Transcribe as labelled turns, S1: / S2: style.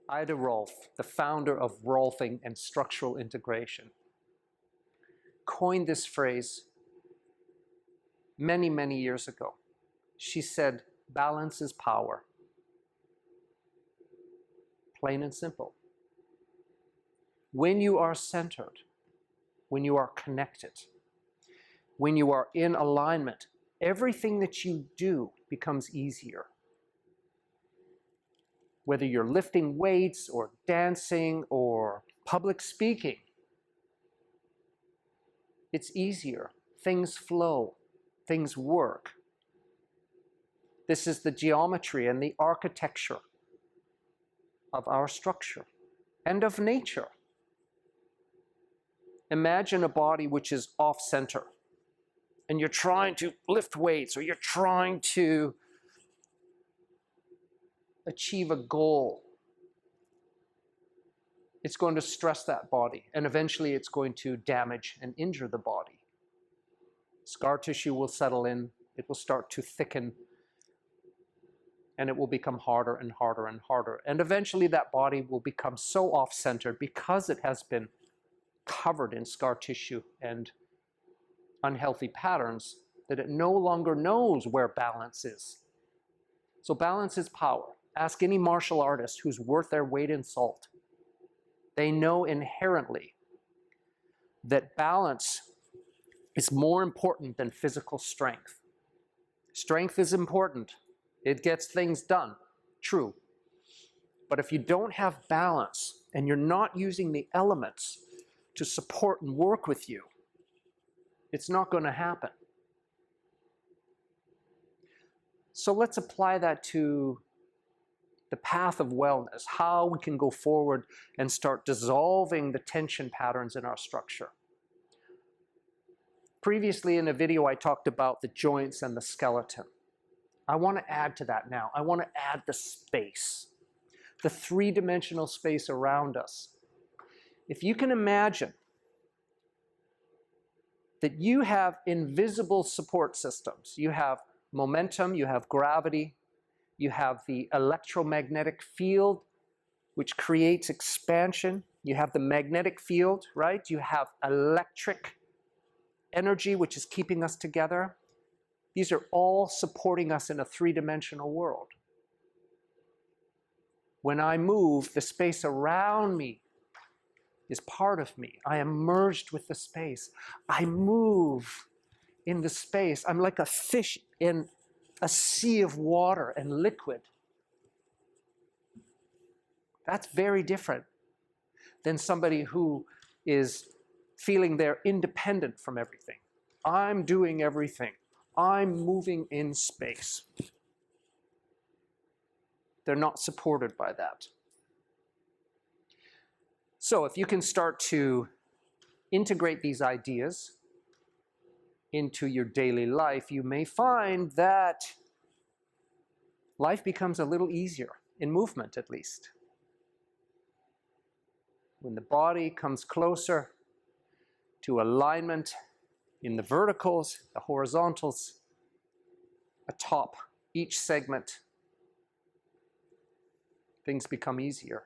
S1: Ida Rolf, the founder of Rolfing and structural integration, coined this phrase many, many years ago. She said, balance is power. Plain and simple. When you are centered, when you are connected, when you are in alignment, everything that you do becomes easier. Whether you're lifting weights or dancing or public speaking, it's easier. Things flow, things work. This is the geometry and the architecture of our structure and of nature. Imagine a body which is off-center, and you're trying to lift weights or you're trying to achieve a goal. It's going to stress that body, and eventually it's going to damage and injure the body. Scar tissue will settle in, it will start to thicken, and it will become harder and harder and harder. And eventually that body will become so off-centered because it has been covered in scar tissue and unhealthy patterns that it no longer knows where balance is. So balance is power. Ask any martial artist who's worth their weight in salt. They know inherently that balance is more important than physical strength. Strength is important. It gets things done, true. But if you don't have balance and you're not using the elements to support and work with you, it's not going to happen. So let's apply that to the path of wellness, how we can go forward and start dissolving the tension patterns in our structure. Previously in a video I talked about the joints and the skeleton. I want to add to that now. I want to add the space, the three-dimensional space around us. If you can imagine that you have invisible support systems, you have momentum, you have gravity, you have the electromagnetic field, which creates expansion. You have the magnetic field, right? You have electric energy, which is keeping us together. These are all supporting us in a three-dimensional world. When I move, the space around me is part of me. I am merged with the space. I move in the space. I'm like a fish in a sea of water and liquid. That's very different than somebody who is feeling they're independent from everything. I'm doing everything. I'm moving in space. They're not supported by that. So if you can start to integrate these ideas into your daily life, you may find that life becomes a little easier, in movement at least. When the body comes closer to alignment in the verticals, the horizontals, atop each segment, things become easier.